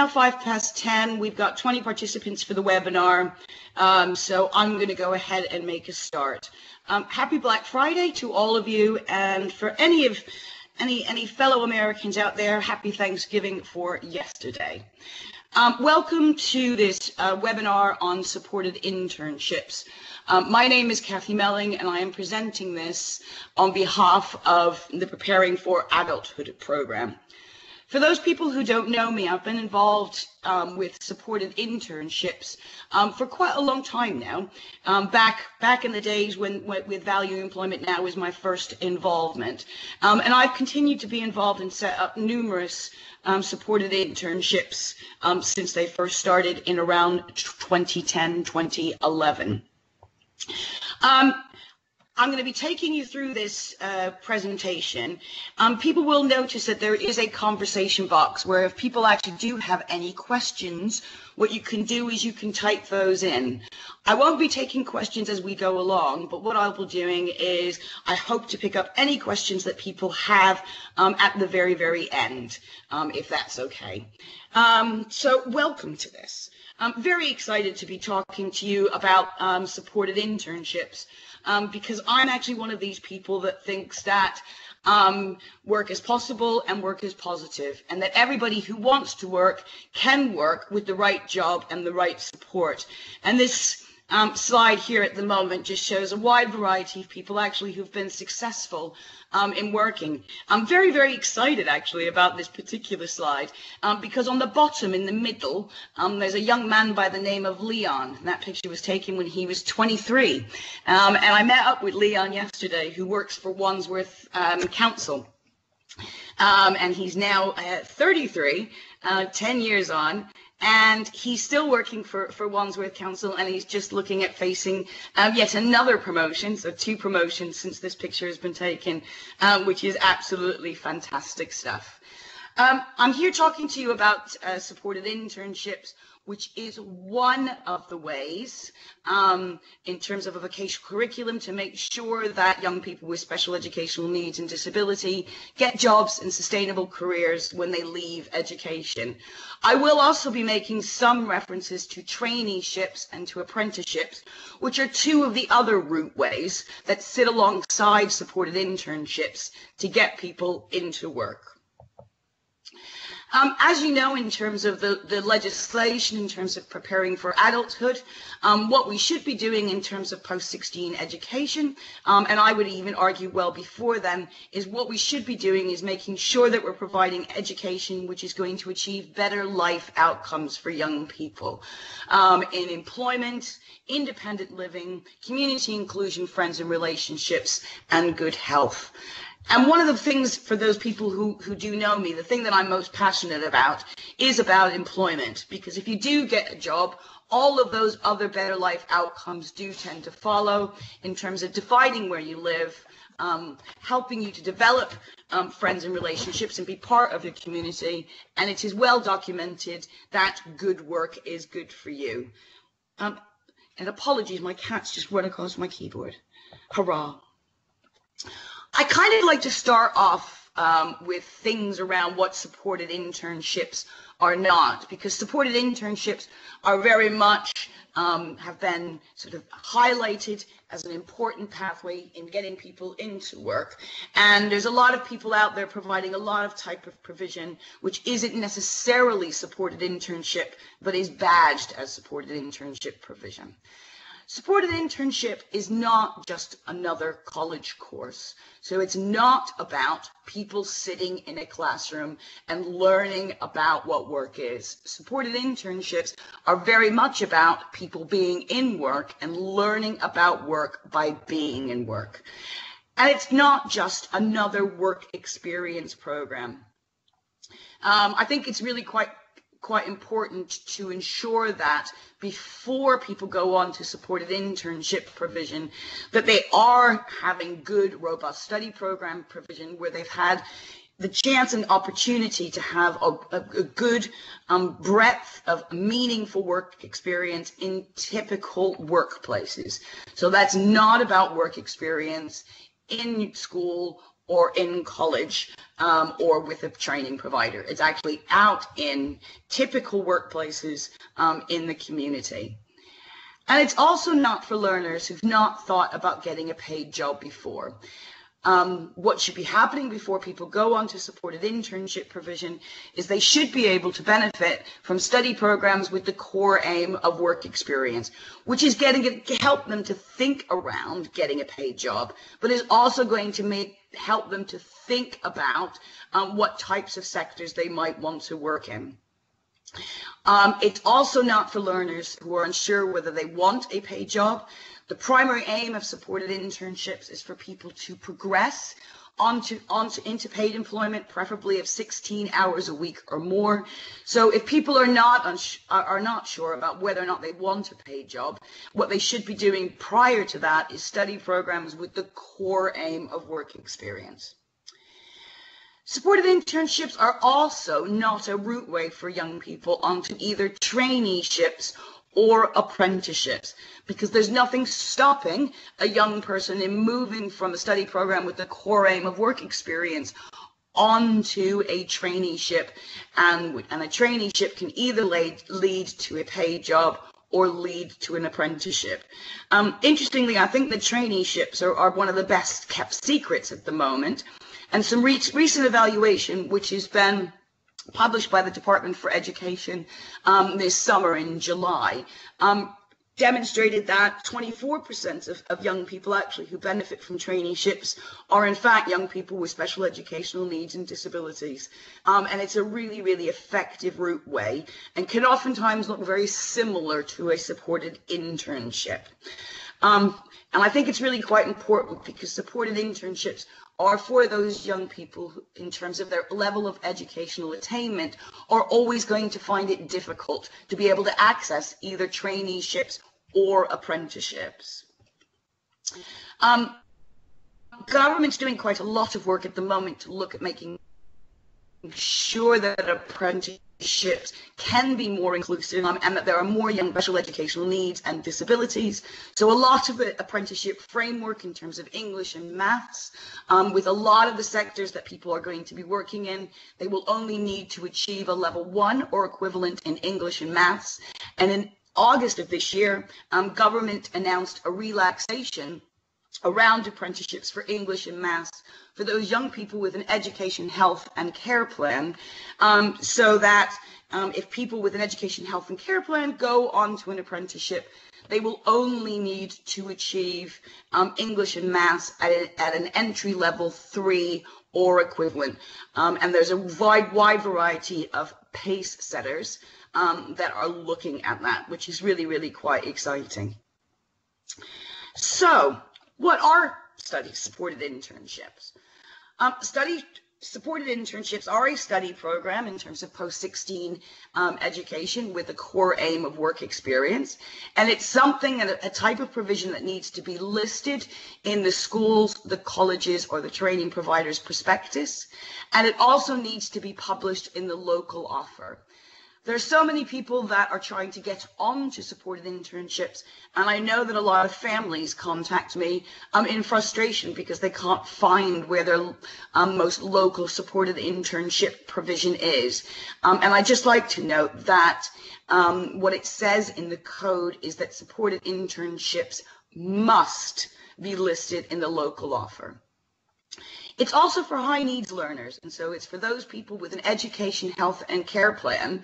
5:10. We've got 20 participants for the webinar, so I'm going to go ahead and make a start. Happy Black Friday to all of you, and for any fellow Americans out there, happy Thanksgiving for yesterday. Welcome to this webinar on supported internships. My name is Kathy Melling, and I am presenting this on behalf of the Preparing for Adulthood program. For those people who don't know me, I've been involved with supported internships for quite a long time now. Back in the days when with Value Employment Now was my first involvement. And I've continued to be involved and set up numerous supported internships since they first started in around 2010, 2011. I'm going to be taking you through this presentation. People will notice that there is a conversation box where if people actually do have any questions, what you can do is you can type those in. I won't be taking questions as we go along, but what I'll be doing is I hope to pick up any questions that people have at the very, very end, if that's okay. So welcome to this. I'm very excited to be talking to you about supported internships. Because I'm actually one of these people that thinks that work is possible and work is positive, and that everybody who wants to work can work with the right job and the right support. And this slide here at the moment just shows a wide variety of people actually who've been successful in working. I'm very, very excited actually about this particular slide because on the bottom in the middle there's a young man by the name of Leon. And that picture was taken when he was 23. And I met up with Leon yesterday, who works for Wandsworth Council. And he's now 33, 10 years on. And he's still working for Wandsworth Council, and he's just looking at facing yet another promotion, so 2 promotions since this picture has been taken, which is absolutely fantastic stuff. I'm here talking to you about supported internships, which is one of the ways in terms of a vocational curriculum to make sure that young people with special educational needs and disability get jobs and sustainable careers when they leave education. I will also be making some references to traineeships and to apprenticeships, which are 2 of the other route ways that sit alongside supported internships to get people into work. As you know, in terms of the legislation, in terms of preparing for adulthood, what we should be doing in terms of post-16 education, and I would even argue well before then, is what we should be doing is making sure that we're providing education which is going to achieve better life outcomes for young people in employment, independent living, community inclusion, friends and relationships, and good health. And one of the things, for those people who do know me, the thing that I'm most passionate about is about employment. Because if you do get a job, all of those other better life outcomes do tend to follow in terms of dividing where you live, helping you to develop friends and relationships and be part of your community. And it is well documented that good work is good for you. And apologies, my cat's just run across my keyboard. Hurrah. I kind of like to start off with things around what supported internships are not, because supported internships are very much have been sort of highlighted as an important pathway in getting people into work. And there's a lot of people out there providing a lot of type of provision which isn't necessarily supported internship, but is badged as supported internship provision. Supported internship is not just another college course. So it's not about people sitting in a classroom and learning about what work is. Supported internships are very much about people being in work and learning about work by being in work. And it's not just another work experience program. I think it's really quite important to ensure that before people go on to supported internship provision, that they are having good, robust study program provision where they've had the chance and opportunity to have a good breadth of meaningful work experience in typical workplaces. So that's not about work experience in school or in college or with a training provider. It's actually out in typical workplaces in the community. And it's also not for learners who've not thought about getting a paid job before. What should be happening before people go on to supported internship provision is they should be able to benefit from study programs with the core aim of work experience, which is help them to think around getting a paid job, but is also going to help them to think about what types of sectors they might want to work in. It's also not for learners who are unsure whether they want a paid job. The primary aim of supported internships is for people to progress into paid employment, preferably of 16 hours a week or more. So if people are not sure about whether or not they want a paid job, what they should be doing prior to that is study programs with the core aim of work experience. Supported internships are also not a route way for young people onto either traineeships or apprenticeships, because there's nothing stopping a young person in moving from a study program with the core aim of work experience onto a traineeship, and a traineeship can either lead to a paid job or lead to an apprenticeship. Interestingly, I think the traineeships are one of the best kept secrets at the moment, and some recent evaluation, which has been published by the Department for Education this summer in July, demonstrated that 24% of young people actually who benefit from traineeships are in fact young people with special educational needs and disabilities. And it's a really, really effective route way and can oftentimes look very similar to a supported internship. And I think it's really quite important because supported internships are for those young people who, in terms of their level of educational attainment, are always going to find it difficult to be able to access either traineeships or apprenticeships. Government's doing quite a lot of work at the moment to look at making sure that apprenticeships can be more inclusive and that there are more young special educational needs and disabilities. So a lot of the apprenticeship framework in terms of English and maths, with a lot of the sectors that people are going to be working in, they will only need to achieve a level 1 or equivalent in English and maths. And in August of this year, government announced a relaxation around apprenticeships for English and maths for those young people with an education, health, and care plan, so that if people with an education, health, and care plan go on to an apprenticeship, they will only need to achieve English and maths at an entry level 3 or equivalent. And there's a wide variety of pace setters that are looking at that, which is really, really quite exciting. So, what are study-supported internships? Study-supported internships are a study program in terms of post-16 education with a core aim of work experience. And it's something, a type of provision that needs to be listed in the schools, the colleges, or the training provider's prospectus. And it also needs to be published in the local offer. There are so many people that are trying to get onto supported internships, and I know that a lot of families contact me in frustration because they can't find where their most local supported internship provision is. And I'd just like to note that what it says in the code is that supported internships must be listed in the local offer. It's also for high needs learners, and so it's for those people with an education, health, and care plan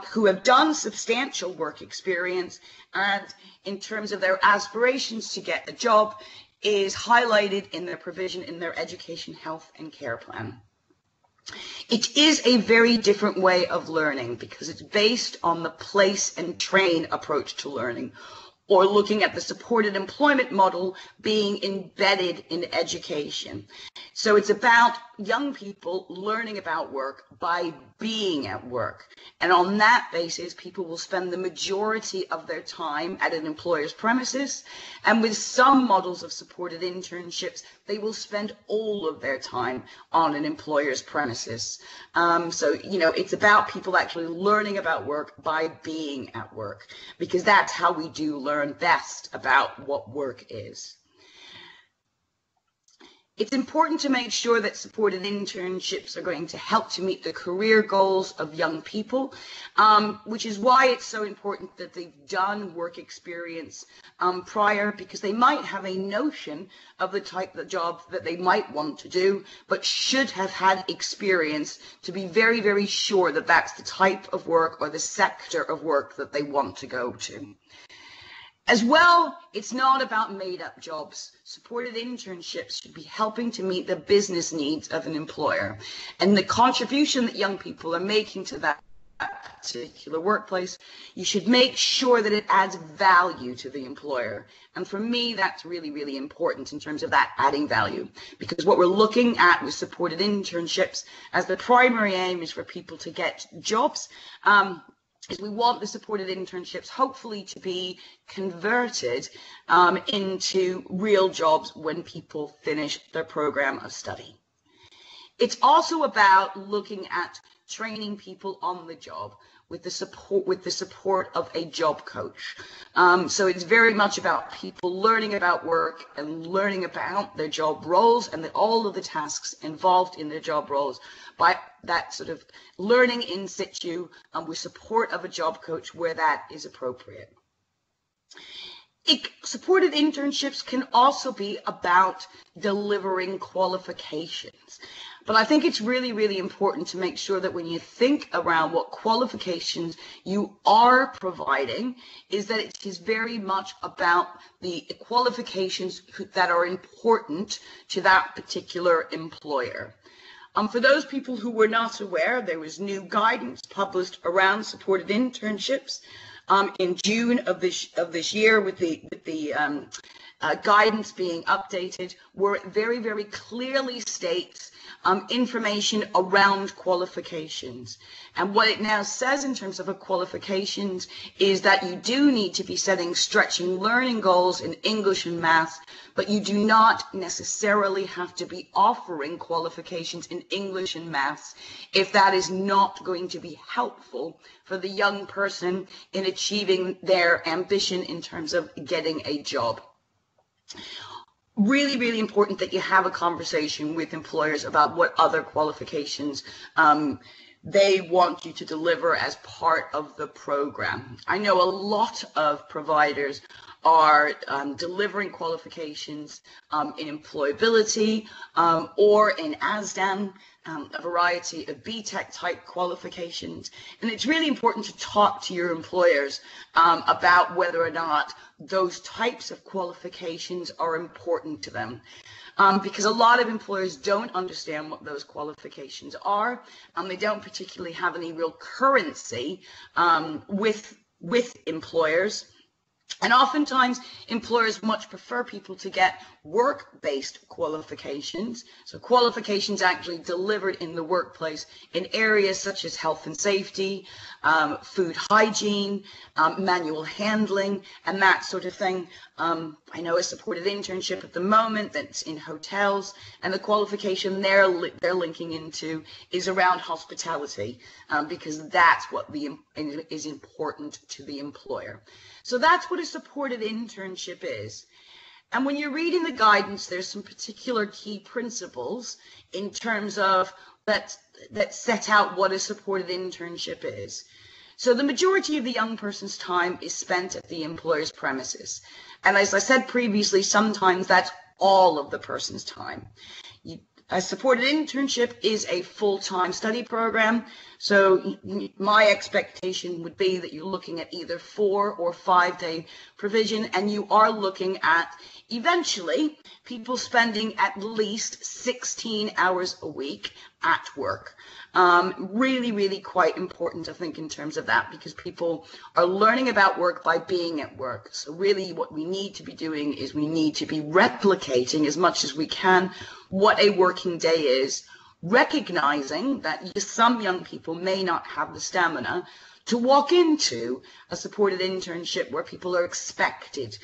who have done substantial work experience, and in terms of their aspirations to get a job is highlighted in their provision in their education, health, and care plan. It is a very different way of learning because it's based on the place and train approach to learning, or looking at the supported employment model being embedded in education. So it's about young people learning about work by being at work. And on that basis, people will spend the majority of their time at an employer's premises. And with some models of supported internships, they will spend all of their time on an employer's premises. So, it's about people actually learning about work by being at work, because that's how we do learn best about what work is. It's important to make sure that supported internships are going to help to meet the career goals of young people, which is why it's so important that they've done work experience prior, because they might have a notion of the type of job that they might want to do, but should have had experience to be very, very sure that that's the type of work or the sector of work that they want to go to. As well, it's not about made-up jobs. Supported internships should be helping to meet the business needs of an employer. And the contribution that young people are making to that particular workplace, you should make sure that it adds value to the employer. And for me, that's really, really important in terms of that adding value. Because what we're looking at with supported internships, as the primary aim is for people to get jobs, is we want the supported internships hopefully to be converted into real jobs when people finish their program of study. It's also about looking at training people on the job with the support of a job coach. So it's very much about people learning about work and learning about their job roles and all of the tasks involved in their job roles by that sort of learning in situ with support of a job coach where that is appropriate. Supported internships can also be about delivering qualifications. But I think it's really, really important to make sure that when you think around what qualifications you are providing, is that it is very much about the qualifications that are important to that particular employer. For those people who were not aware, there was new guidance published around supported internships in June of this year, with the guidance being updated, where it very, very clearly states information around qualifications. And what it now says in terms of qualifications is that you do need to be setting stretching learning goals in English and math, but you do not necessarily have to be offering qualifications in English and maths if that is not going to be helpful for the young person in achieving their ambition in terms of getting a job. Really, really important that you have a conversation with employers about what other qualifications they want you to deliver as part of the program. I know a lot of providers are delivering qualifications in employability or in ASDAN, a variety of BTEC type qualifications. And it's really important to talk to your employers about whether or not those types of qualifications are important to them. Because a lot of employers don't understand what those qualifications are, and they don't particularly have any real currency with employers. And oftentimes, employers much prefer people to get work-based qualifications, so qualifications actually delivered in the workplace in areas such as health and safety, food hygiene, manual handling, and that sort of thing. I know a supported internship at the moment that's in hotels, and the qualification they're linking into is around hospitality, because that's what is important to the employer. So that's what a supported internship is. And when you're reading the guidance, there's some particular key principles in terms of that set out what a supported internship is. So the majority of the young person's time is spent at the employer's premises. And as I said previously, sometimes that's all of the person's time. A supported internship is a full-time study program, so my expectation would be that you're looking at either 4 or 5 day provision, and you are looking at eventually people spending at least 16 hours a week at work. Really, really quite important, I think, in terms of that, because people are learning about work by being at work. So really what we need to be doing is we need to be replicating as much as we can what a working day is, recognizing that some young people may not have the stamina to walk into a supported internship where people are expected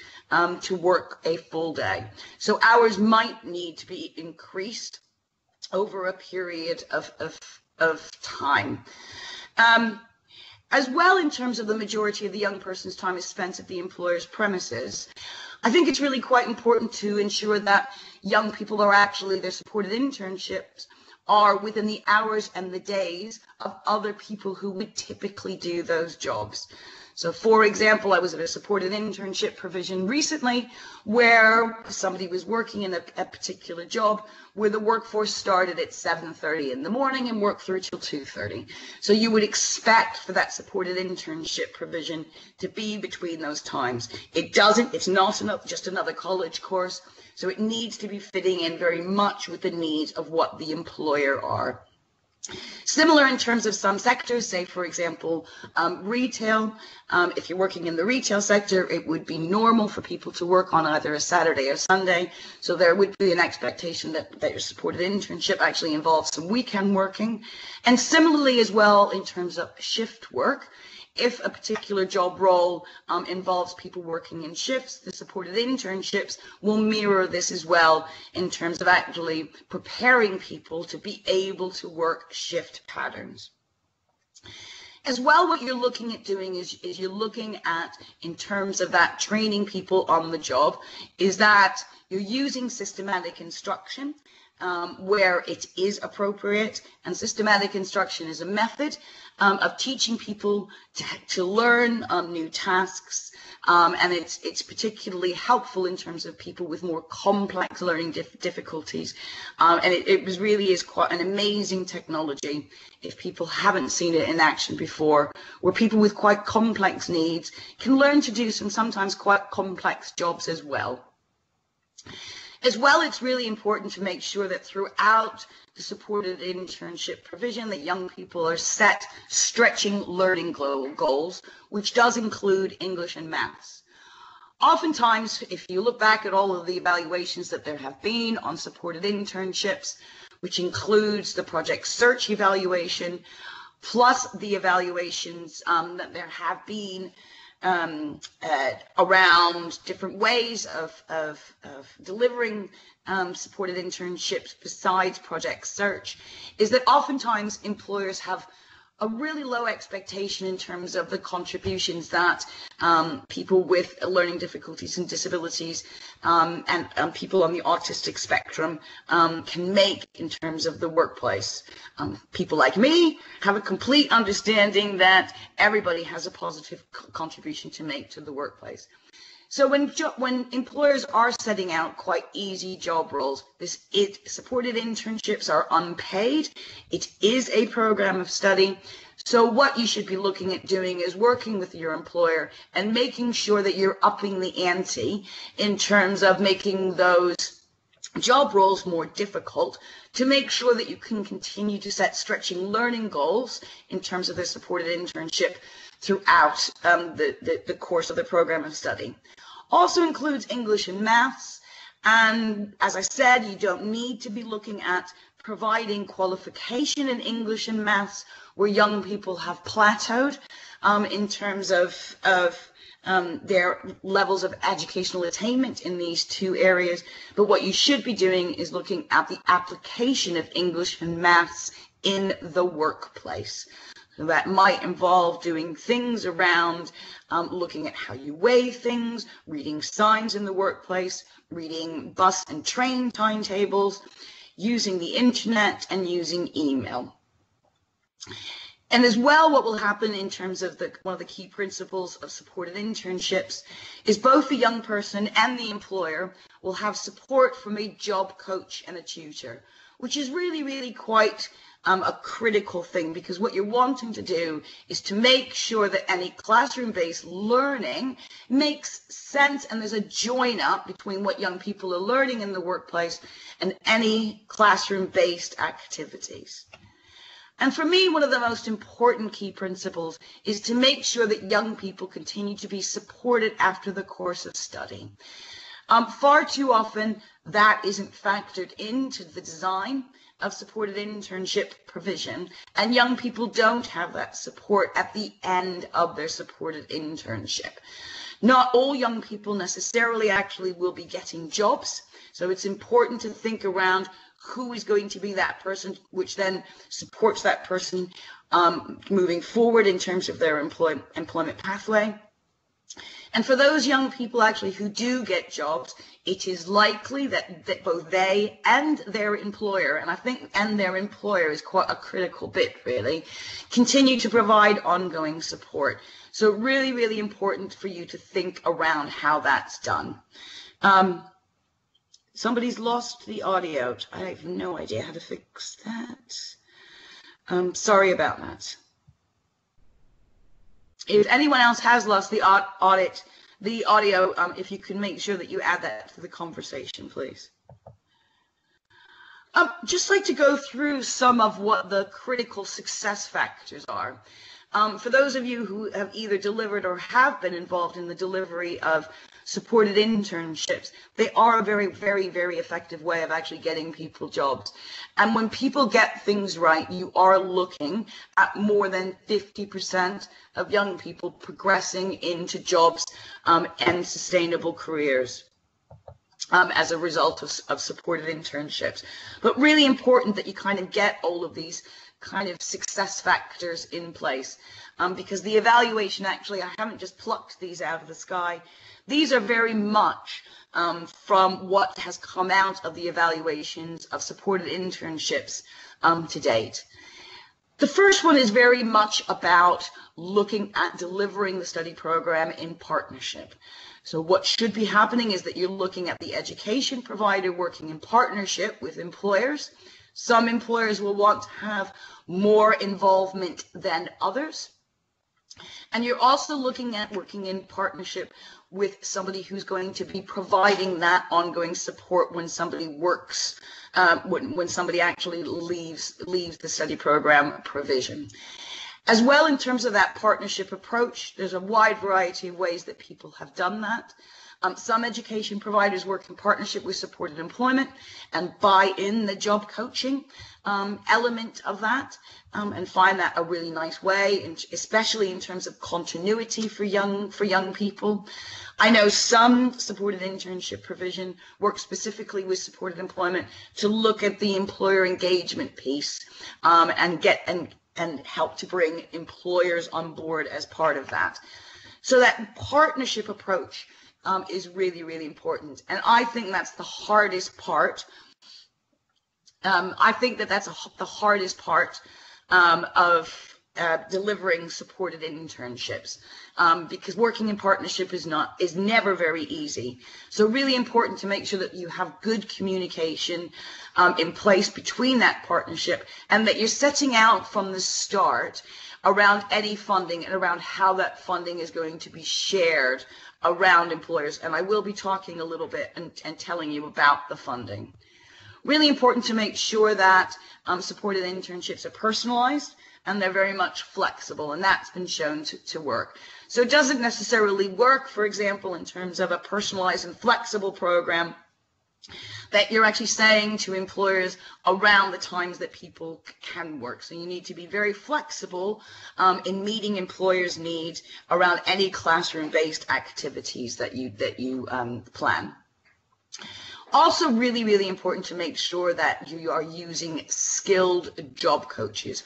to work a full day. So hours might need to be increased over a period of time. As well, in terms of the majority of the young person's time is spent at the employer's premises, I think it's really quite important to ensure that young people are actually, their supported internships are within the hours and the days of other people who would typically do those jobs. So for example, I was at a supported internship provision recently where somebody was working in a particular job where the workforce started at 7:30 in the morning and worked through till 2:30. So you would expect for that supported internship provision to be between those times. It's not just another college course, so it needs to be fitting in very much with the needs of what the employer are. Similar in terms of some sectors, say for example, retail. If you're working in the retail sector, it would be normal for people to work on either a Saturday or Sunday. So there would be an expectation that your supported internship actually involves some weekend working. And similarly as well in terms of shift work. If a particular job role involves people working in shifts, the supported internships will mirror this as well in terms of actually preparing people to be able to work shift patterns. As well, what you're looking at doing is you're looking at, in terms of that training people on the job, is that you're using systematic instruction where it is appropriate, and systematic instruction is a method of teaching people to learn new tasks, and it's particularly helpful in terms of people with more complex learning difficulties, and it really is quite an amazing technology if people haven't seen it in action before, where people with quite complex needs can learn to do some sometimes quite complex jobs as well. As well, it's really important to make sure that throughout the supported internship provision that young people are set stretching learning goals, which does include English and maths. Oftentimes, if you look back at all of the evaluations that there have been on supported internships, which includes the project search evaluation, plus the evaluations that there have been around different ways of delivering supported internships besides project search, is that oftentimes employers have a really low expectation in terms of the contributions that people with learning difficulties and disabilities and people on the autistic spectrum can make in terms of the workplace. People like me have a complete understanding that everybody has a positive contribution to make to the workplace. So when employers are setting out quite easy job roles, supported internships are unpaid. It is a program of study. So what you should be looking at doing is working with your employer and making sure that you're upping the ante in terms of making those job roles more difficult, to make sure that you can continue to set stretching learning goals in terms of the supported internship throughout the course of the program of study. Also includes English and maths, and as I said, you don't need to be looking at providing qualification in English and maths where young people have plateaued in terms of their levels of educational attainment in these two areas. But what you should be doing is looking at the application of English and maths in the workplace. So that might involve doing things around looking at how you weigh things, reading signs in the workplace, reading bus and train timetables, using the internet, and using email. And as well, what will happen in terms of one of the key principles of supported internships is both the young person and the employer will have support from a job coach and a tutor, which is really, really quite a critical thing, because what you're wanting to do is to make sure that any classroom-based learning makes sense and there's a join up between what young people are learning in the workplace and any classroom-based activities. And for me, one of the most important key principles is to make sure that young people continue to be supported after the course of study. Far too often, that isn't factored into the design of supported internship provision, and young people don't have that support at the end of their supported internship. Not all young people necessarily actually will be getting jobs, so it's important to think around who is going to be that person, which then supports that person moving forward in terms of their employment pathway. And for those young people actually who do get jobs, it is likely that both they and their employer, and I think and their employer is quite a critical bit really, continue to provide ongoing support. So really, really important for you to think around how that's done. Somebody's lost the audio. I have no idea how to fix that. Sorry about that. If anyone else has lost the audio, if you can make sure that you add that to the conversation, please. Just like to go through some of what the critical success factors are. For those of you who have either delivered or have been involved in the delivery of supported internships, they are a very, very, very effective way of actually getting people jobs. And when people get things right, you are looking at more than 50% of young people progressing into jobs and sustainable careers as a result of supported internships. But really important that you kind of get all of these kind of success factors in place, because the evaluation, actually, I haven't just plucked these out of the sky. These are very much from what has come out of the evaluations of supported internships to date. The first one is very much about looking at delivering the study program in partnership. So what should be happening is that you're looking at the education provider working in partnership with employers. Some employers will want to have more involvement than others. And you're also looking at working in partnership with somebody who's going to be providing that ongoing support when somebody works, when somebody actually leaves the study program provision. As well, in terms of that partnership approach, there's a wide variety of ways that people have done that. Some education providers work in partnership with supported employment and buy in the job coaching element of that and find that a really nice way, and especially in terms of continuity for young people. I know some supported internship provision works specifically with supported employment to look at the employer engagement piece and help to bring employers on board as part of that. So that partnership approach is really, really important. And I think that's the hardest part. I think that that's the hardest part of delivering supported internships, because working in partnership is never very easy. So really important to make sure that you have good communication in place between that partnership, and that you're setting out from the start around any funding and around how that funding is going to be shared around employers. And I will be talking a little bit and telling you about the funding. Really important to make sure that supported internships are personalized and they're very much flexible, and that's been shown to work. So it doesn't necessarily work, for example, in terms of a personalized and flexible program that you're actually saying to employers around the times that people can work. So you need to be very flexible in meeting employers' needs around any classroom-based activities that you plan. Also really, really important to make sure that you are using skilled job coaches.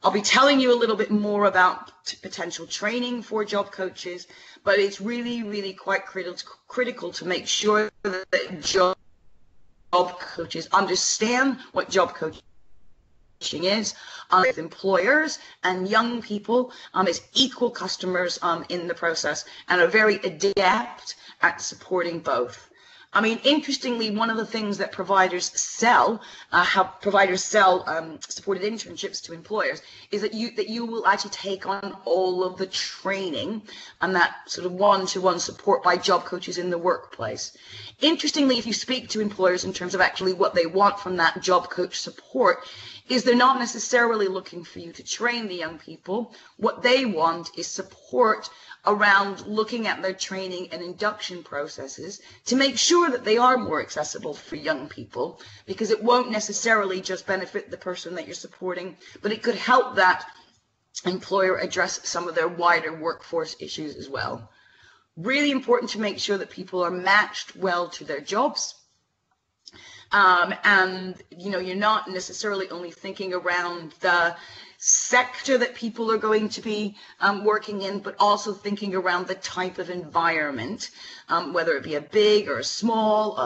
I'll be telling you a little bit more about potential training for job coaches, but it's really, really quite critical to make sure that job coaches understand what job coaching is with employers and young people as equal customers in the process, and are very adept at supporting both. I mean, interestingly, one of the things that providers sell, supported internships to employers, is that you will actually take on all of the training and that sort of one-to-one support by job coaches in the workplace. Interestingly, if you speak to employers in terms of actually what they want from that job coach support, is they're not necessarily looking for you to train the young people. What they want is support around looking at their training and induction processes to make sure that they are more accessible for young people, because it won't necessarily just benefit the person that you're supporting, but it could help that employer address some of their wider workforce issues as well. Really important to make sure that people are matched well to their jobs. And you're not necessarily only thinking around the sector that people are going to be working in, but also thinking around the type of environment, whether it be a big or a small,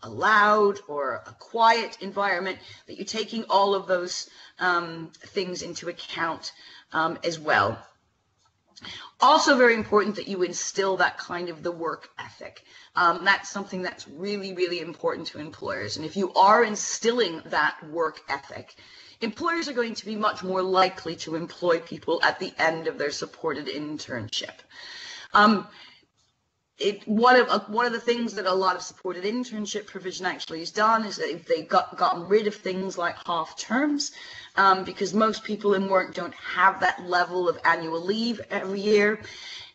a loud or a quiet environment, that you're taking all of those things into account as well. Also very important that you instill that kind of the work ethic. That's something that's really, really important to employers. And if you are instilling that work ethic, employers are going to be much more likely to employ people at the end of their supported internship. One of the things that a lot of supported internship provision actually has done is that they've gotten rid of things like half terms, because most people in work don't have that level of annual leave every year.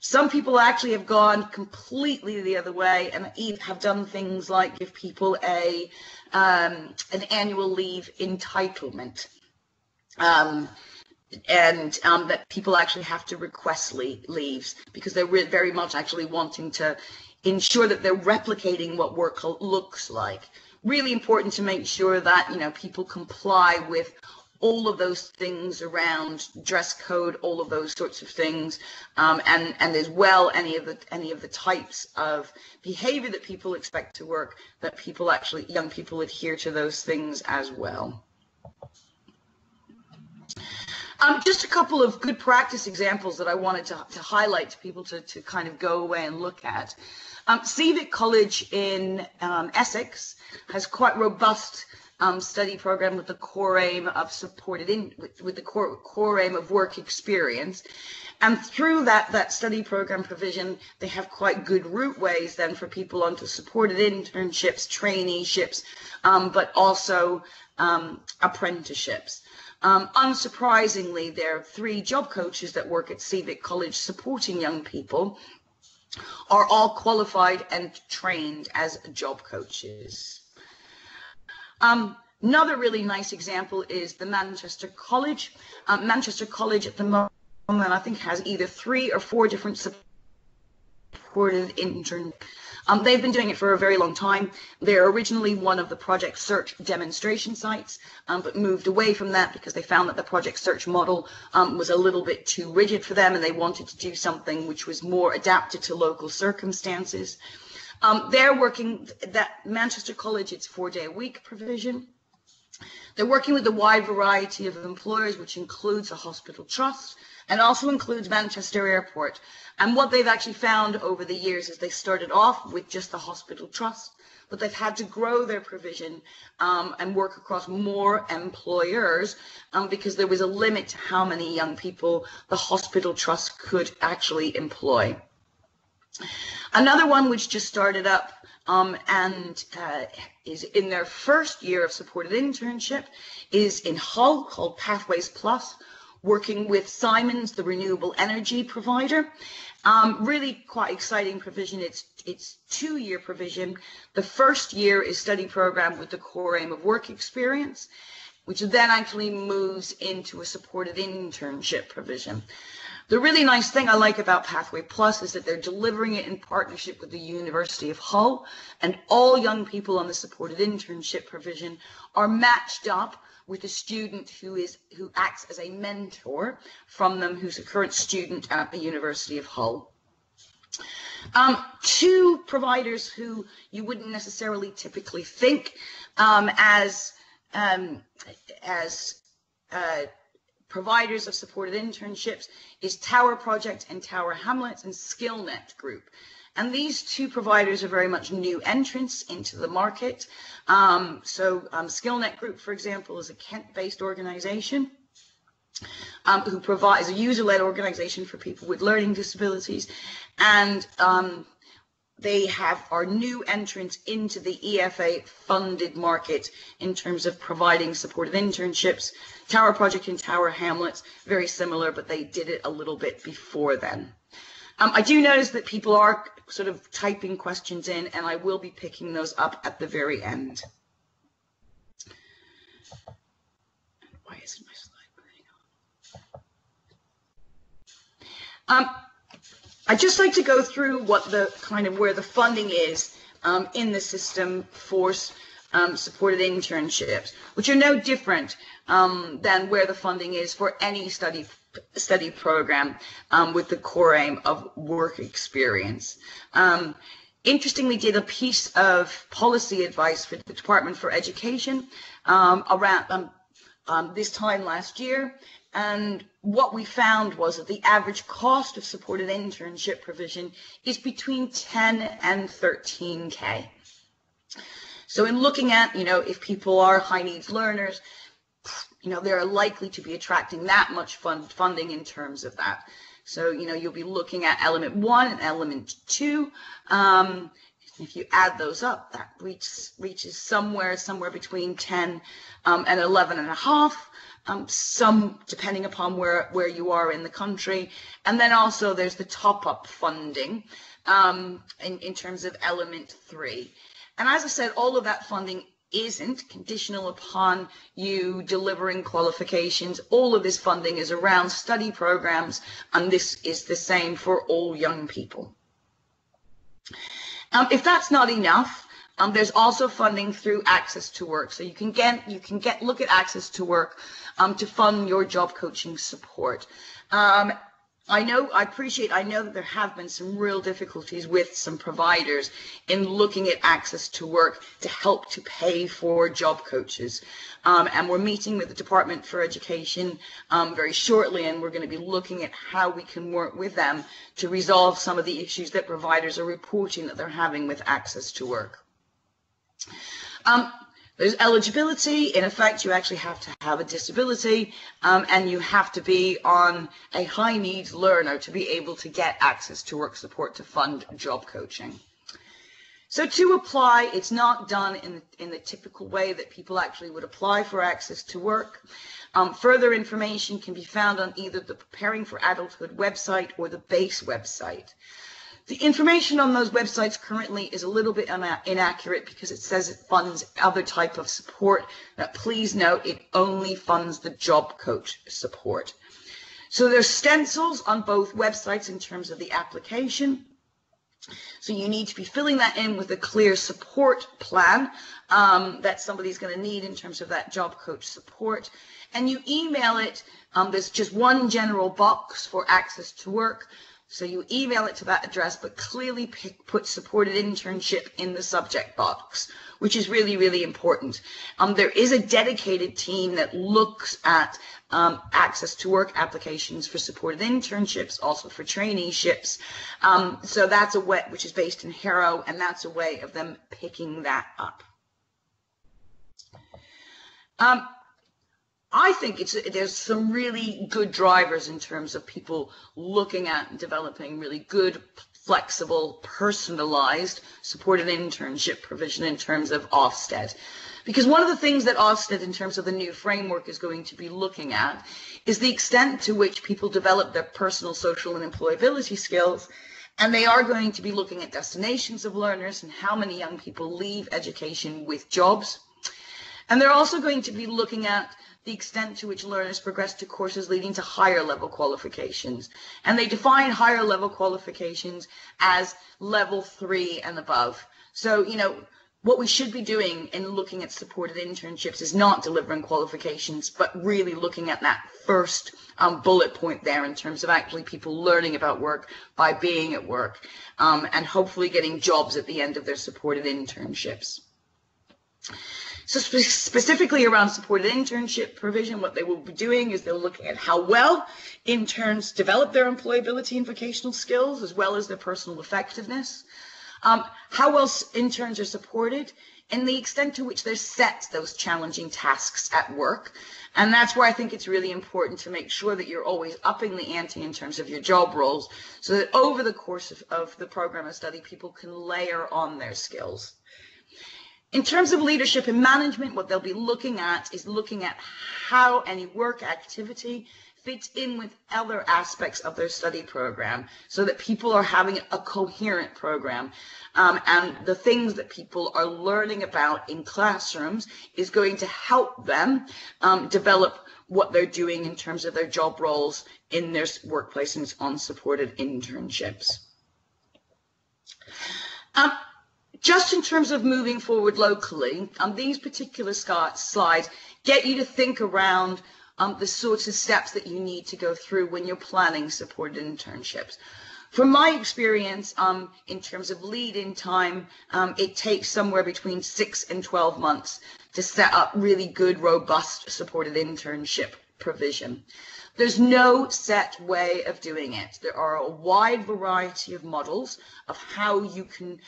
Some people actually have gone completely the other way and have done things like give people an annual leave entitlement. That people actually have to request leaves because they're very much actually wanting to ensure that they're replicating what work looks like. Really important to make sure that, you know, people comply with all of those things around dress code, all of those sorts of things, and as well any of the types of behavior that people expect to work, that people actually, young people, adhere to those things as well. Just a couple of good practice examples that I wanted to highlight to people to kind of go away and look at. Civic College in Essex has quite robust study program with the core aim of with the core aim of work experience. And through that study program provision, they have quite good routeways then for people onto supported internships, traineeships, but also apprenticeships. Unsurprisingly, there are 3 job coaches that work at Civic College supporting young people, are all qualified and trained as job coaches. Another really nice example is the Manchester College. Manchester College at the moment, I think, has either 3 or 4 different supported internships. They've been doing it for a very long time. They're originally one of the Project Search demonstration sites, but moved away from that because they found that the Project Search model was a little bit too rigid for them, and they wanted to do something which was more adapted to local circumstances. They're working, that Manchester College, it's 4-day-a-week provision. They're working with a wide variety of employers, which includes a hospital trust and also includes Manchester Airport. And what they've actually found over the years is they started off with just the hospital trust, but they've had to grow their provision and work across more employers because there was a limit to how many young people the hospital trust could actually employ. Another one which just started up and is in their first year of supported internship is in Hull, called Pathways Plus, working with Siemens, the renewable energy provider. Really quite exciting provision. It's 2-year provision. The first year is study program with the core aim of work experience, which then actually moves into a supported internship provision. The really nice thing I like about Pathway Plus is that they're delivering it in partnership with the University of Hull, and all young people on the supported internship provision are matched up with a student who acts as a mentor from them, who's a current student at the University of Hull. 2 providers who you wouldn't necessarily typically think as providers of supported internships is Tower Project and Tower Hamlets and SkillNet Group. And these 2 providers are very much new entrants into the market. SkillNet Group, for example, is a Kent-based organization who provides a user-led organization for people with learning disabilities. And they are new entrants into the EFA-funded market in terms of providing supported internships. Tower Project and Tower Hamlets, very similar, but they did it a little bit before then. I do notice that people are sort of typing questions in, and I will be picking those up at the very end. Why isn't my slide moving on? I'd just like to go through what the where the funding is in the system for supported internships, which are no different than where the funding is for any study program with the core aim of work experience. Interestingly, did a piece of policy advice for the Department for Education around this time last year, and what we found was that the average cost of supported internship provision is between 10 and 13K. So in looking at, if people are high needs learners, they're likely to be attracting that much funding in terms of that. So, you'll be looking at element 1 and element 2. If you add those up, that reaches somewhere between 10 and 11 and a half, some depending upon where you are in the country. And then also there's the top-up funding in terms of element 3. And as I said, all of that funding isn't conditional upon you delivering qualifications. All of this funding is around study programs, and this is the same for all young people. If that's not enough, there's also funding through Access to Work. So you can look at Access to Work to fund your job coaching support. I know that there have been some real difficulties with some providers in looking at Access to Work to help to pay for job coaches. And we're meeting with the Department for Education very shortly, and we're going to be looking at how we can work with them to resolve some of the issues that providers are reporting that they're having with Access to Work. There's eligibility. In effect, you actually have to have a disability, and you have to be on a high needs learner to be able to get Access to Work support to fund job coaching. So to apply, it's not done in the typical way that people actually would apply for Access to Work. Further information can be found on either the Preparing for Adulthood website or the BASE website. The information on those websites currently is a little bit inaccurate because it says it funds other type of support. Now, please note it only funds the job coach support. So there's stencils on both websites in terms of the application. So you need to be filling that in with a clear support plan that somebody's going to need in terms of that job coach support. And you email it. There's just one general box for Access to Work. So you email it to that address, but clearly put supported internship in the subject box, which is really, really important. There is a dedicated team that looks at Access to Work applications for supported internships, also for traineeships. So that's a way, which is based in Harrow, and that's a way of them picking that up. I think there's some really good drivers in terms of people looking at and developing really good, flexible, personalized, supported internship provision in terms of Ofsted. Because one of the things that Ofsted, in terms of the new framework, is going to be looking at is the extent to which people develop their personal, social, and employability skills. And they are going to be looking at destinations of learners and how many young people leave education with jobs. And they're also going to be looking at the extent to which learners progress to courses leading to higher level qualifications. And they define higher level qualifications as level 3 and above. So, what we should be doing in looking at supported internships is not delivering qualifications, but really looking at that first bullet point there in terms of actually people learning about work by being at work, and hopefully getting jobs at the end of their supported internships. So specifically around supported internship provision, what they will be doing is they're looking at how well interns develop their employability and vocational skills, as well as their personal effectiveness, how well interns are supported, and the extent to which they're set those challenging tasks at work. And that's where I think it's really important to make sure that you're always upping the ante in terms of your job roles, so that over the course of the program of study, people can layer on their skills. In terms of leadership and management, what they'll be looking at is looking at how any work activity fits in with other aspects of their study program, so that people are having a coherent program. And the things that people are learning about in classrooms is going to help them develop what they're doing in terms of their job roles in their workplaces on supported internships. Just in terms of moving forward locally, these particular slides get you to think around the sorts of steps that you need to go through when you're planning supported internships. From my experience, in terms of lead-in time, it takes somewhere between 6 and 12 months to set up really good, robust supported internship provision. There's no set way of doing it. There are a wide variety of models of how you can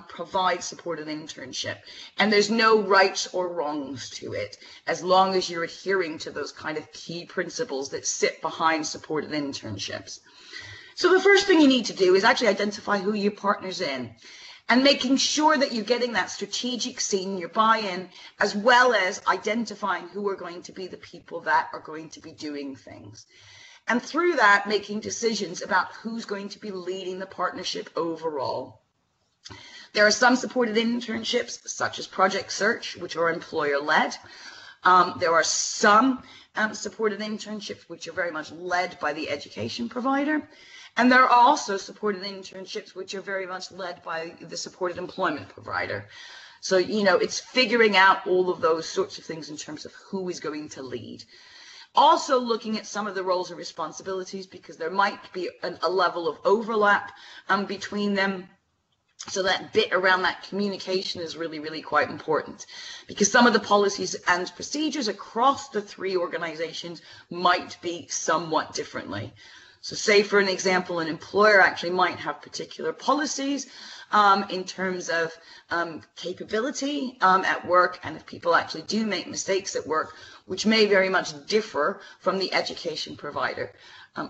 provide supported internship. And there's no rights or wrongs to it, as long as you're adhering to those kind of key principles that sit behind supported internships. So the first thing you need to do is actually identify who your partner's in, and making sure that you're getting that strategic senior buy-in, as well as identifying who are going to be the people that are going to be doing things. And through that, making decisions about who's going to be leading the partnership overall. There are some supported internships, such as Project Search, which are employer-led. There are some supported internships which are very much led by the education provider. And there are also supported internships which are very much led by the supported employment provider. So, you know, it's figuring out all of those sorts of things in terms of who is going to lead. Also looking at some of the roles and responsibilities, because there might be a level of overlap between them. So that bit around that communication is really, really quite important, because some of the policies and procedures across the three organizations might be somewhat differently. So say, for an example, an employer actually might have particular policies in terms of capability at work, and if people actually do make mistakes at work, which may very much differ from the education provider.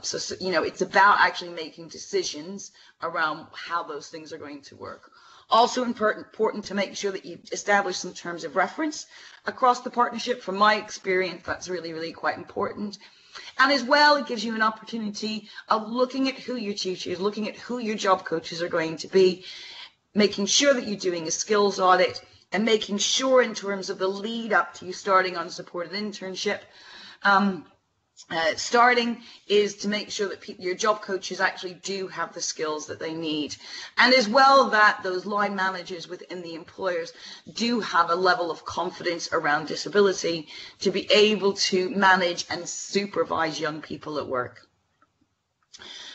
So, you know, it's about actually making decisions around how those things are going to work. Also important to make sure that you establish some terms of reference across the partnership. From my experience, that's really, really quite important. And as well, it gives you an opportunity of looking at who your teachers, looking at who your job coaches are going to be, making sure that you're doing a skills audit, and making sure in terms of the lead up to you starting on supported internship, starting is to make sure that your job coaches actually do have the skills that they need. And as well, that those line managers within the employers do have a level of confidence around disability to be able to manage and supervise young people at work.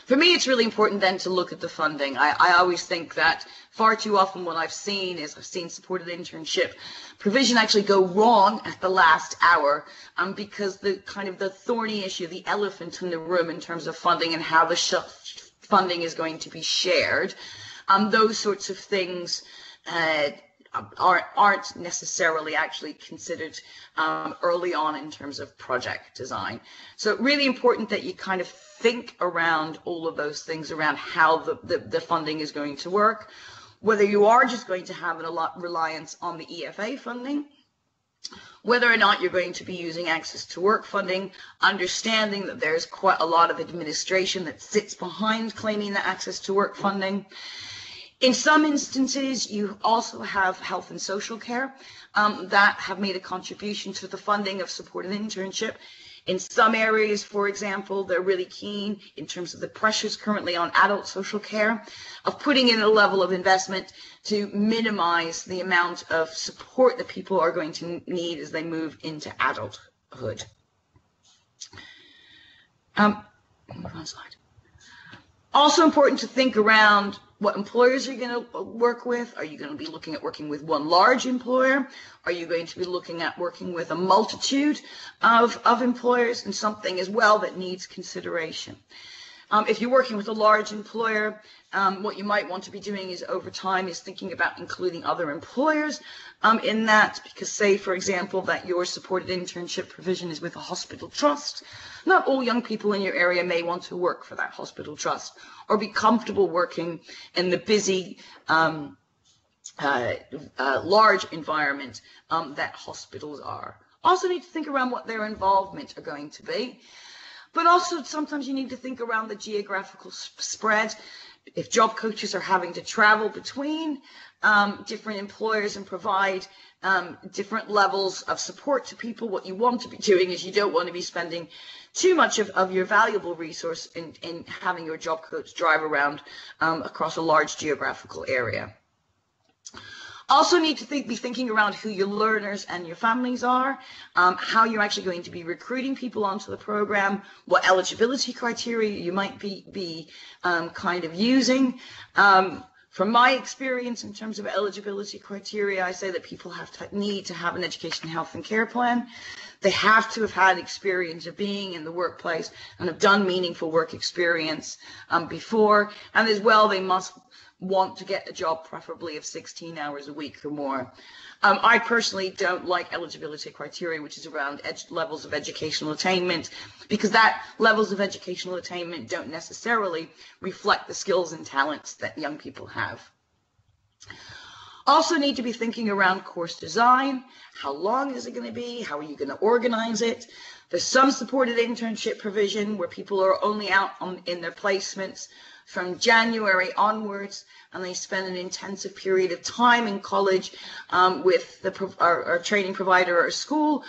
For me, it's really important then to look at the funding. I always think that far too often what I've seen is supported internship provision actually go wrong at the last hour because the kind of the thorny issue, the elephant in the room in terms of funding and how the funding is going to be shared, those sorts of things aren't necessarily actually considered early on in terms of project design. So really important that you kind of think around all of those things around how the funding is going to work, whether you are just going to have a lot reliance on the EFA funding, whether or not you're going to be using access to work funding, understanding that there's quite a lot of administration that sits behind claiming the access to work funding. In some instances, you also have health and social care that have made a contribution to the funding of supported internship. In some areas, for example, they're really keen in terms of the pressures currently on adult social care of putting in a level of investment to minimize the amount of support that people are going to need as they move into adulthood. Move on slide. Also important to think around what employers are going to work with. Are you going to be looking at working with one large employer? Are you going to be looking at working with a multitude of employers, and something as well that needs consideration? If you're working with a large employer, what you might want to be doing is over time is thinking about including other employers in that, because say, for example, that your supported internship provision is with a hospital trust. Not all young people in your area may want to work for that hospital trust or be comfortable working in the busy, large environment that hospitals are. Also need to think around what their involvement are going to be. But also sometimes you need to think around the geographical spread. If job coaches are having to travel between different employers and provide different levels of support to people, what you want to be doing is you don't want to be spending too much of your valuable resource in having your job coach drive around across a large geographical area. Also need to be thinking around who your learners and your families are, how you're actually going to be recruiting people onto the program, what eligibility criteria you might be kind of using. From my experience in terms of eligibility criteria, I say that people need to have an education, health and care plan. They have to have had experience of being in the workplace and have done meaningful work experience before. And as well, they must want to get a job preferably of 16 hours a week or more. I personally don't like eligibility criteria, which is around levels of educational attainment, because that levels of educational attainment don't necessarily reflect the skills and talents that young people have. Also need to be thinking around course design. How long is it going to be? How are you going to organize it? There's some supported internship provision where people are only out in their placements from January onwards, and they spend an intensive period of time in college with our training provider or school,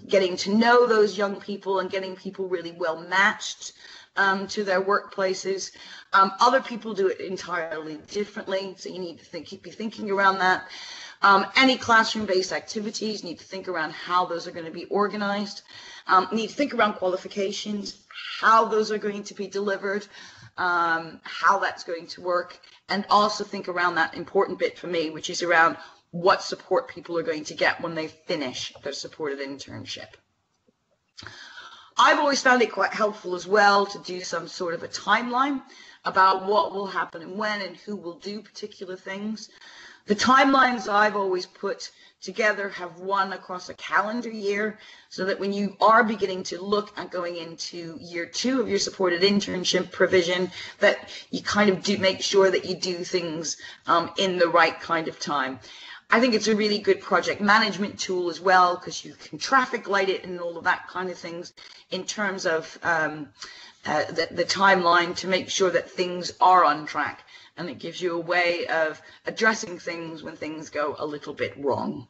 getting to know those young people and getting people really well matched to their workplaces. Other people do it entirely differently, so you need to be thinking around that. Any classroom-based activities, need to think around how those are going to be organized. Need to think around qualifications, how those are going to be delivered, how that's going to work, and also think around that important bit for me, which is around what support people are going to get when they finish their supported internship. I've always found it quite helpful as well to do some sort of a timeline about what will happen and when and who will do particular things. The timelines I've always put together have run across a calendar year, so that when you are beginning to look at going into year 2 of your supported internship provision, that you kind of do make sure that you do things in the right kind of time. I think it's a really good project management tool as well, because you can traffic light it and all of that kind of things in terms of the timeline to make sure that things are on track. And it gives you a way of addressing things when things go a little bit wrong.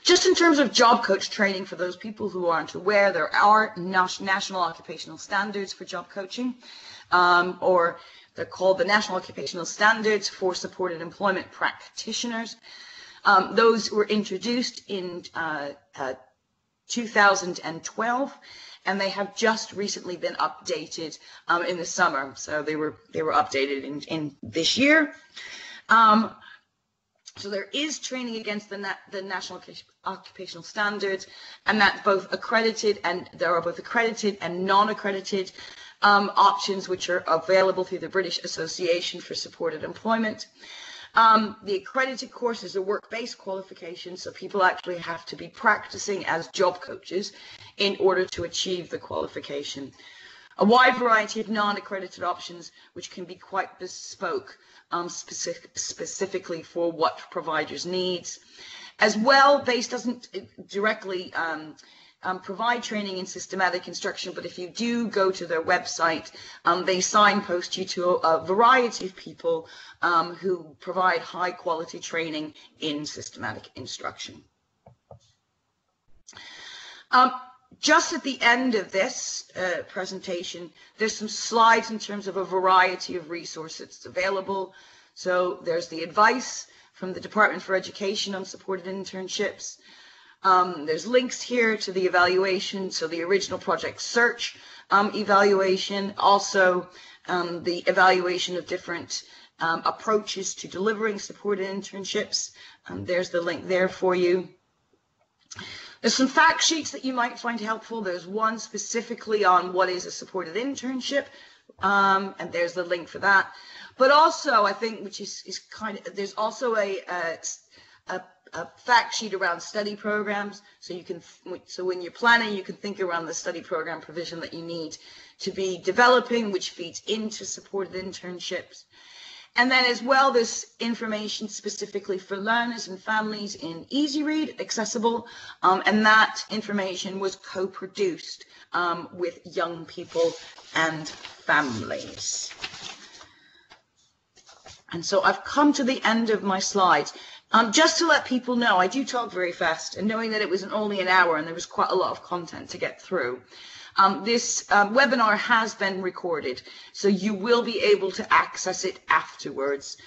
Just in terms of job coach training, for those people who aren't aware, there are national occupational standards for job coaching, or they're called the National Occupational Standards for Supported Employment Practitioners. Those were introduced in 2012. And they have just recently been updated in the summer. So they were updated in this year. So there is training against the National Occupational Standards, and that's both accredited, and there are both accredited and non-accredited options which are available through the British Association for Supported Employment. The accredited course is a work-based qualification, so people actually have to be practicing as job coaches in order to achieve the qualification. A wide variety of non-accredited options which can be quite bespoke, specifically for what providers' needs. As well, BASE doesn't directly provide training in systematic instruction, but if you do go to their website, they signpost you to a variety of people who provide high quality training in systematic instruction. Just at the end of this presentation, there's some slides in terms of a variety of resources available. So there's the advice from the Department for Education on supported internships. There's links here to the evaluation, so the original project search evaluation, also the evaluation of different approaches to delivering supported internships. There's the link there for you. There's some fact sheets that you might find helpful. There's one specifically on what is a supported internship, and there's the link for that. But also, I think, which is kind of, there's also a fact sheet around study programs, so you can, so when you're planning, you can think around the study program provision that you need to be developing, which feeds into supported internships. And then as well, there's information specifically for learners and families in Easy Read, accessible, and that information was co-produced with young people and families. And so I've come to the end of my slides. Just to let people know, I do talk very fast, and knowing that it was only an hour and there was quite a lot of content to get through, This webinar has been recorded, so you will be able to access it afterwards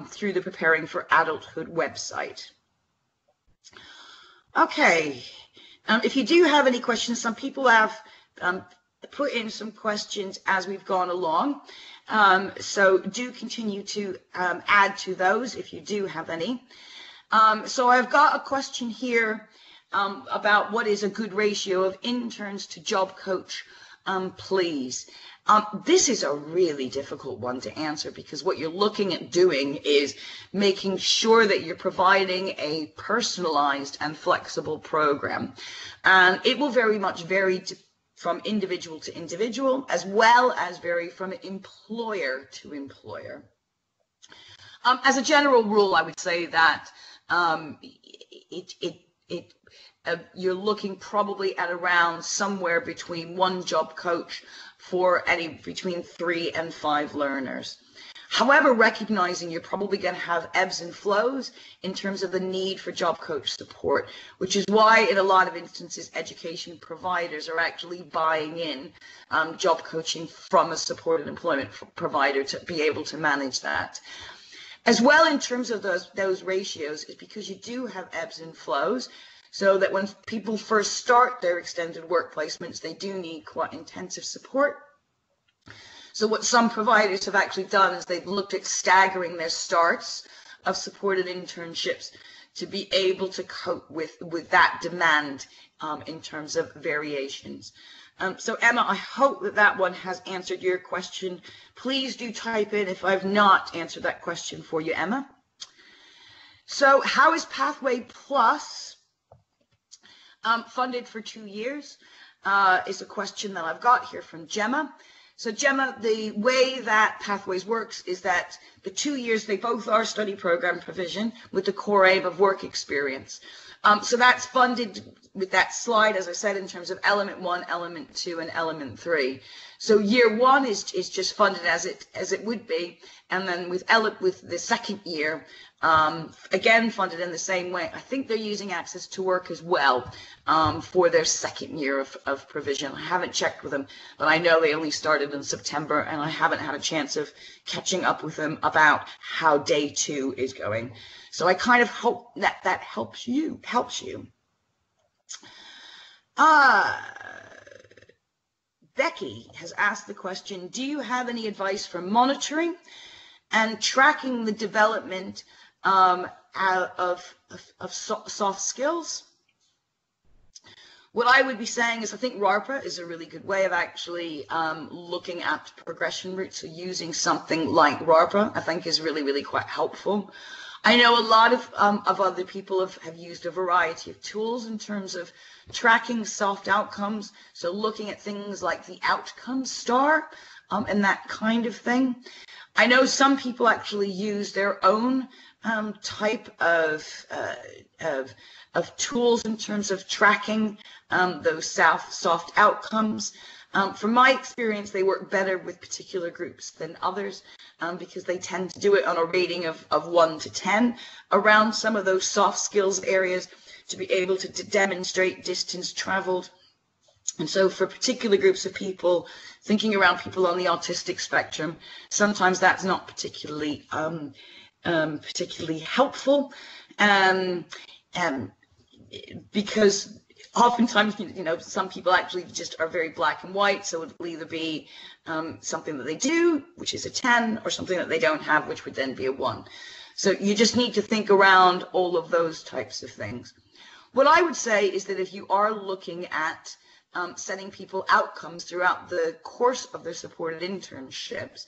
through the Preparing for Adulthood website. Okay, if you do have any questions, some people have put in some questions as we've gone along, so do continue to add to those if you do have any. So I've got a question here about what is a good ratio of interns to job coach, please. This is a really difficult one to answer because what you're looking at doing is making sure that you're providing a personalized and flexible program. And it will very much vary from individual to individual, as well as vary from employer to employer. As a general rule, I would say that you're looking probably at around somewhere between one job coach for between 3 and 5 learners. However, recognizing you're probably going to have ebbs and flows in terms of the need for job coach support, which is why in a lot of instances education providers are actually buying in job coaching from a supported employment provider to be able to manage that. As well, in terms of those ratios, is because you do have ebbs and flows, so that when people first start their extended work placements, they do need quite intensive support. So what some providers have actually done is they've looked at staggering their starts of supported internships to be able to cope with that demand in terms of variations. So Emma, I hope that one has answered your question. Please do type in if I've not answered that question for you, Emma. So how is Pathway Plus funded for 2 years is a question that I've got here from Gemma. So Gemma, the way that Pathways works is that the 2 years, they both are study program provision with the core aim of work experience. So that's funded with that slide, as I said, in terms of element 1, element 2, and element 3. So year 1 is just funded as it would be, and then with the second year, again funded in the same way. I think they're using Access to Work as well for their second year of provision. I haven't checked with them, but I know they only started in September, and I haven't had a chance of catching up with them about how day 2 is going. So I kind of hope that helps you. Becky has asked the question, do you have any advice for monitoring and tracking the development of soft skills? What I would be saying is I think RARPA is a really good way of actually looking at progression routes. So using something like RARPA, I think, is really, really quite helpful. I know a lot of other people have used a variety of tools in terms of tracking soft outcomes. So looking at things like the outcome star and that kind of thing. I know some people actually use their own type of tools in terms of tracking those soft outcomes. From my experience, they work better with particular groups than others because they tend to do it on a rating of 1 to 10 around some of those soft skills areas to be able to demonstrate distance traveled. And so for particular groups of people, thinking around people on the autistic spectrum, sometimes that's not particularly helpful because oftentimes, some people actually just are very black and white, so it will either be something that they do, which is a 10, or something that they don't have, which would then be a 1. So you just need to think around all of those types of things. What I would say is that if you are looking at setting people outcomes throughout the course of their supported internships,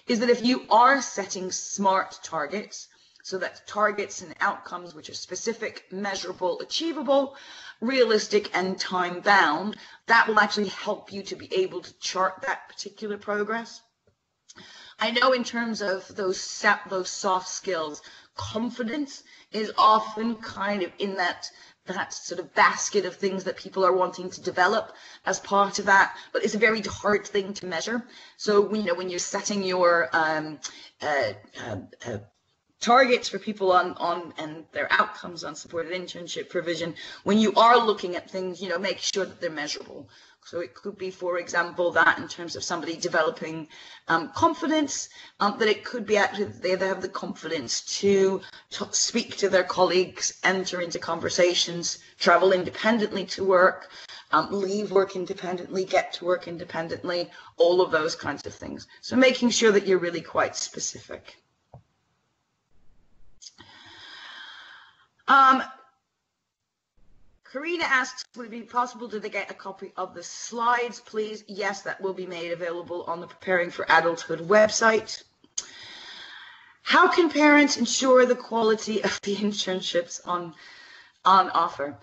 is that if you are setting SMART targets, so that's targets and outcomes which are specific, measurable, achievable, realistic, and time-bound, that will actually help you to be able to chart that particular progress. I know in terms of those soft skills, confidence is often kind of in that sort of basket of things that people are wanting to develop as part of that, but it's a very hard thing to measure. So when you're setting your targets for people on and their outcomes on supported internship provision, when you are looking at things, make sure that they're measurable. So it could be, for example, that in terms of somebody developing confidence, that it could be actually they have the confidence to speak to their colleagues, enter into conversations, travel independently to work, leave work independently, get to work independently, all of those kinds of things. So making sure that you're really quite specific. Karina asks, would it be possible to get a copy of the slides, please? Yes, that will be made available on the Preparing for Adulthood website. How can parents ensure the quality of the internships on offer?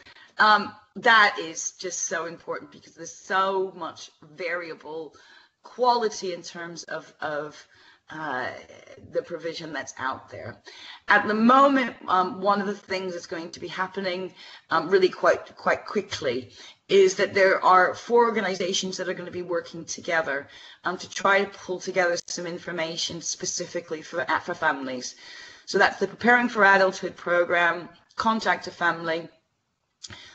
That is just so important because there's so much variable quality in terms of the provision that's out there. At the moment, one of the things that's going to be happening really quite quickly is that there are 4 organizations that are going to be working together to try to pull together some information specifically for families. So that's the Preparing for Adulthood program, Contact a Family,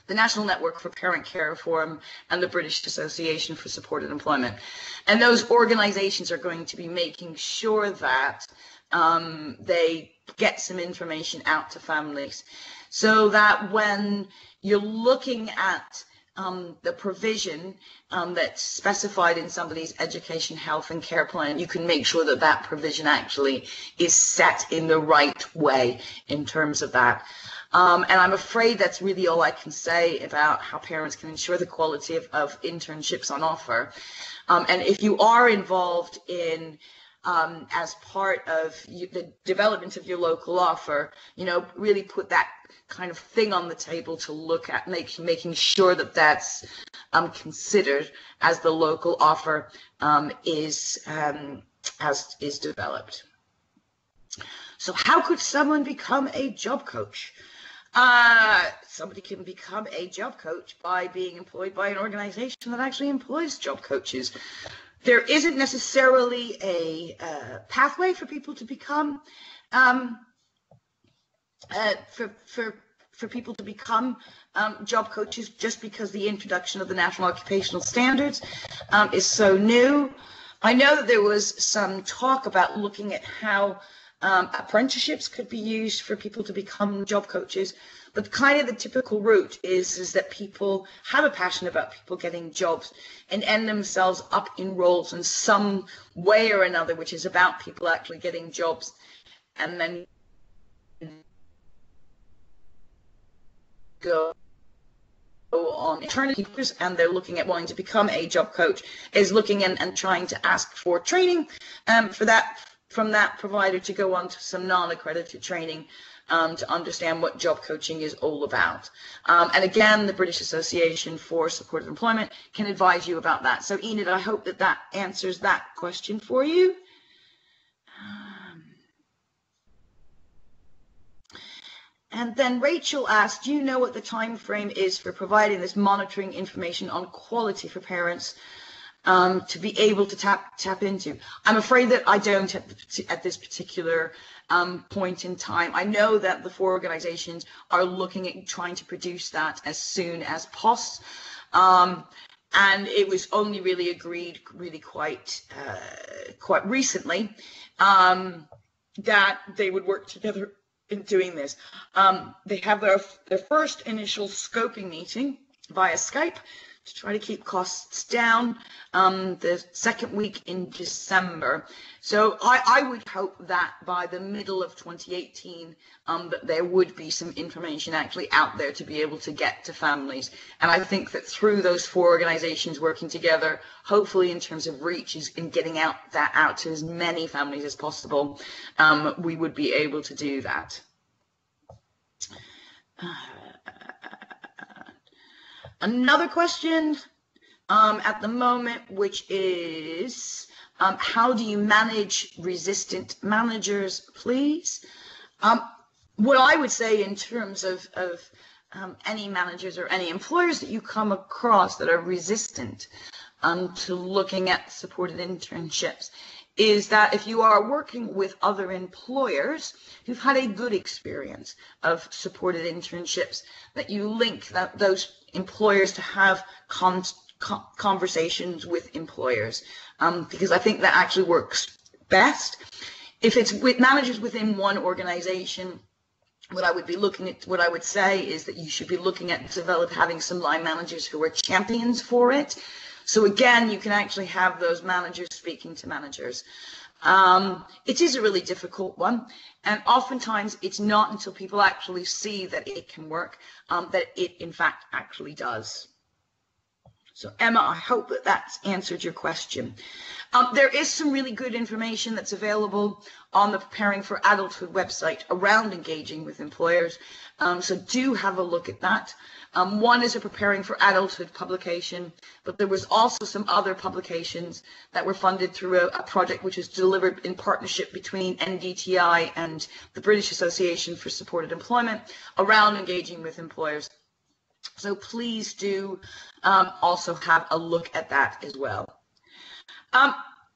the National Network for Parent Care Reform, and the British Association for Supported Employment. And those organizations are going to be making sure that they get some information out to families so that when you're looking at the provision that's specified in somebody's education, health, and care plan, you can make sure that that provision actually is set in the right way in terms of that. And I'm afraid that's really all I can say about how parents can ensure the quality of internships on offer. And if you are involved in, as part of the development of your local offer, really put that kind of thing on the table to look at, making sure that that's considered as the local offer is developed. So how could someone become a job coach? Somebody can become a job coach by being employed by an organization that actually employs job coaches. There isn't necessarily a pathway for people to become for people to become job coaches just because the introduction of the National Occupational Standards is so new. I know that there was some talk about looking at how apprenticeships could be used for people to become job coaches, but kind of the typical route is that people have a passion about people getting jobs and end themselves up in roles in some way or another, which is about people actually getting jobs, and then go on maternity leave, and they're looking at wanting to become a job coach, is looking and trying to ask for training from that provider to go on to some non-accredited training to understand what job coaching is all about. And again, the British Association for Supported Employment can advise you about that. So Enid, I hope that that answers that question for you. And then Rachel asked, do you know what the time frame is for providing this monitoring information on quality for parents to be able to tap into? I'm afraid that I don't at this particular point in time. I know that the 4 organizations are looking at trying to produce that as soon as possible. And it was only really agreed quite recently that they would work together in doing this. They have their first initial scoping meeting via Skype to try to keep costs down the second week in December. So I would hope that by the middle of 2018 that there would be some information actually out there to be able to get to families. And I think that through those 4 organizations working together, hopefully in terms of reach in getting that out to as many families as possible, we would be able to do that. Another question at the moment, which is, how do you manage resistant managers, please? What I would say in terms of any managers or any employers that you come across that are resistant to looking at supported internships is that if you are working with other employers who've had a good experience of supported internships, that you link those employers to have conversations with employers, because I think that actually works best. If it's with managers within one organization, what I would say is that you should be looking at having some line managers who are champions for it. So again, you can actually have those managers speaking to managers. It is a really difficult one, and oftentimes it's not until people actually see that it can work that it in fact actually does. So Emma, I hope that that's answered your question. There is some really good information that's available on the Preparing for Adulthood website around engaging with employers, so do have a look at that. One is a Preparing for Adulthood publication, but there was also some other publications that were funded through a project which is delivered in partnership between NDTI and the British Association for Supported Employment around engaging with employers. So please do also have a look at that as well.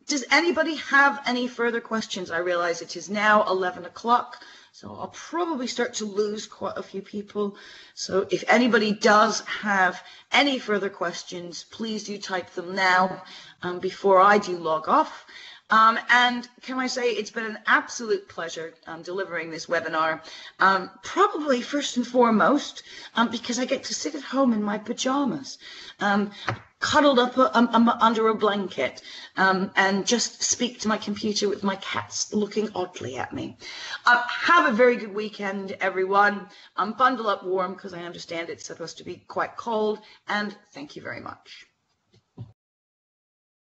Does anybody have any further questions? I realize it is now 11 o'clock, so I'll probably start to lose quite a few people. So if anybody does have any further questions, please do type them now before I do log off. And can I say it's been an absolute pleasure delivering this webinar, probably first and foremost because I get to sit at home in my pajamas, cuddled up under a blanket, and just speak to my computer with my cats looking oddly at me. Have a very good weekend, everyone. Bundle up warm because I understand it's supposed to be quite cold, and thank you very much.